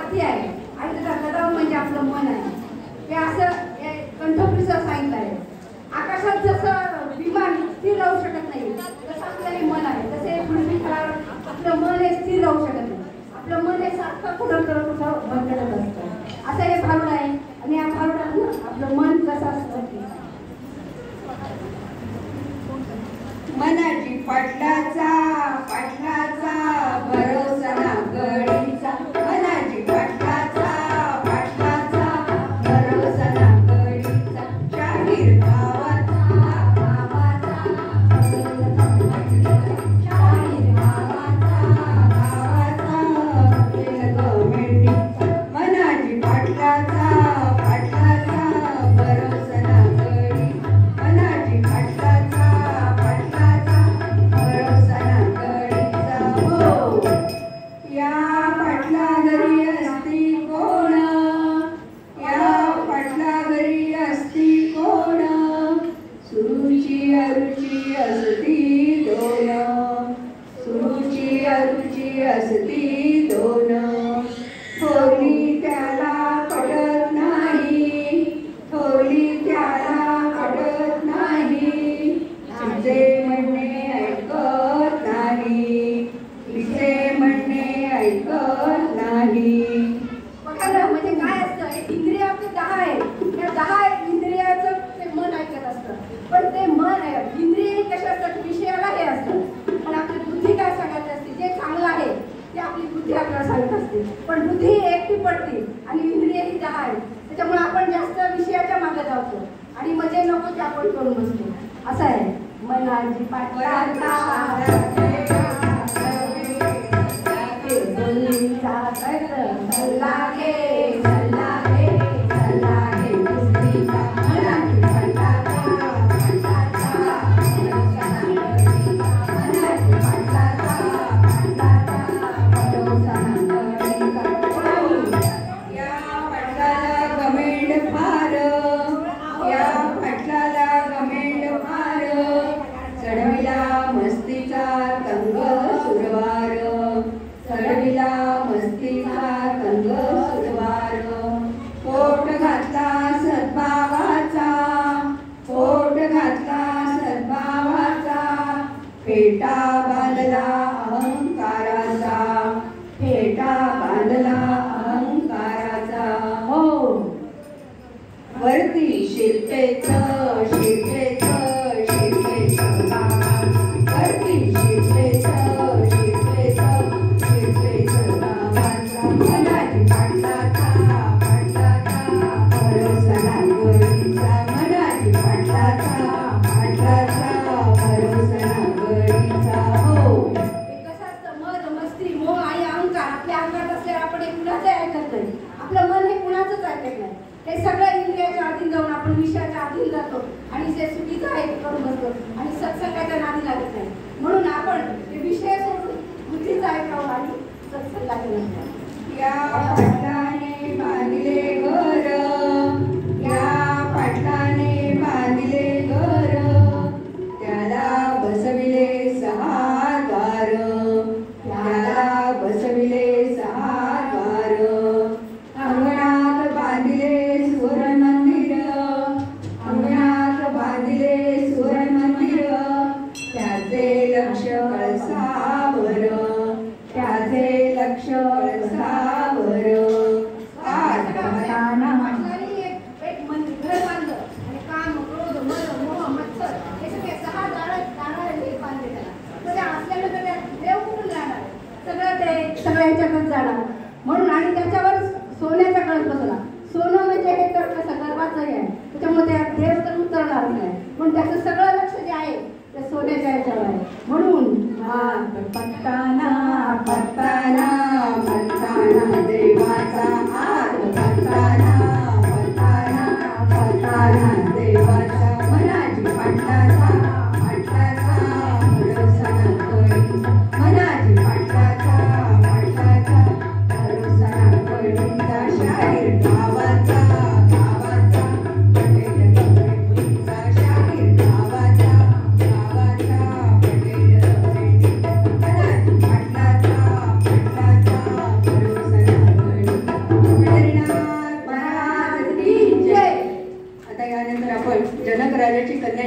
सारथी आहे आणि त्याचा गदा म्हणजे आपलं मन आहे. हे असं कंठप्रीसर सांगितलं आहे. आकाशात जसं विमान स्थिर राहू शकत नाही तसं आपलं मन आहे. तसे पृथ्वी तलावर आपलं मन हे स्थिर राहू शकत नाही. आपलं मन हे सारखं कुठं भरकटत असतं. असं हे भारूड आहे. आणि या भारूडात आपलं मन कसं असतं. मनाची पाटलाचा पाटलाचा भरोसा ना गडीचा. मनाची पाटलाचा पाटलाचा भरोसा ना गडीचा. शाहीर गावाचा गावाचा शाहीर गावाचा गावाचा मेंढीचा. मनाची पाटलाचा पाटलाचा भरोसा ना गडीचा. मनाची पाटलाचा असती दोन. थोरली त्याला पटत नाही, थोरली त्याला पटत नाही. तिचे म्हणणे ऐकत नाही, तिचे म्हणणे ऐकत नाही. म्हणजे काय असतं, इंद्रिय आपले 10 आहे. त्या 10 इंद्रियाचं ते मन ऐकत असतं. पण ते मन आहे, इंद्रिय कशा असतात, विषयाला हे असतं. पण आपली बुद्धी काय सांगत असते, जे चांगलं आहे ते आपली बुद्धी आपल्याला सांगत असते. पण बुद्धी एकटी पडते आणि इंद्रिय ही 10 आहे. त्याच्यामुळे आपण जास्त विषयाच्या मागे जातो आणि मजे नको ते आपण करून बसतो. असं आहे. मनाची पाटलाचा फेटा बांधला अहंकाराचा, फेटा बांधला अहंकाराचा. हो वरती शिरपेच शिरपेच शिरपेच बाबा, वरती शिरपेच शिरपेच शिरपेच बाबाचा. मनाची पाटलाचा पाटलाचा भरोसा ना गडीचा. मनाची पाटलाचा पाटलाचा भरोसा ना गडीचा. हो कसं असतं, मद मस्ती मोह आणि अहंकार आपल्या अंगात असल्यावर आपण हे कुणाचं ऐकत नाही. आपलं मन हे कुणाचंच ऐकत नाही. हे सगळं इंद्रियाच्या अधीन जाऊन आपण विषयाच्या अधीन जातो आणि जे चुकीचं आहे ते करून बसतो आणि सत्संगाच्या नादी लागत नाही. म्हणून आपण हे विषय सोडून बुद्धीचं ऐकावं आणि सत्संगाच्या नादी लागावं. या पाटलाने बांधले घर, या पाटलाने बांधले घर, त्याला बसविले 6 द्वार, त्याला बसविले 6 द्वार. अंगणात बांधिले सुवर्ण मंदिर, अंगणात बांधिले सुवर्ण मंदिर, त्याचे लक्ष कळसावर, त्याचे लक्ष कळसावर. एक घर बांधलं आणि काम क्रोध मद मोह मत्सर हे सगळे 6 दाराने बांधले त्याला. म्हणजे असल्यानंतर त्या देव कुठून जाणार, सगळं ते सगळ्यांच्याकडे जाणार. म्हणून आणि त्याच्यावर सोन्याचा कळस बसवला. सोनं म्हणजे हे तर कसं गर्भाचं आहे, त्याच्यामुळे त्या देव तर उतरणार नाही. पण त्याचं सगळं लक्ष जे आहे ते सोन्याच्या याच्यावर आहे. म्हणून पत्ताना पत्ताना पत्ताना देवाचा हात, पत्ताना पत्ताना पत्ताना देवाचा. मनाची पाटलाचा पाटलाचा भरोसा ना गडीचा. मनाची पाटलाचा पाटलाचा भरोसा ना गडीचा. शाहीर गावाचा गावाचा शाहीर गावाचा गावाचा आपण जनक राजाची कन्या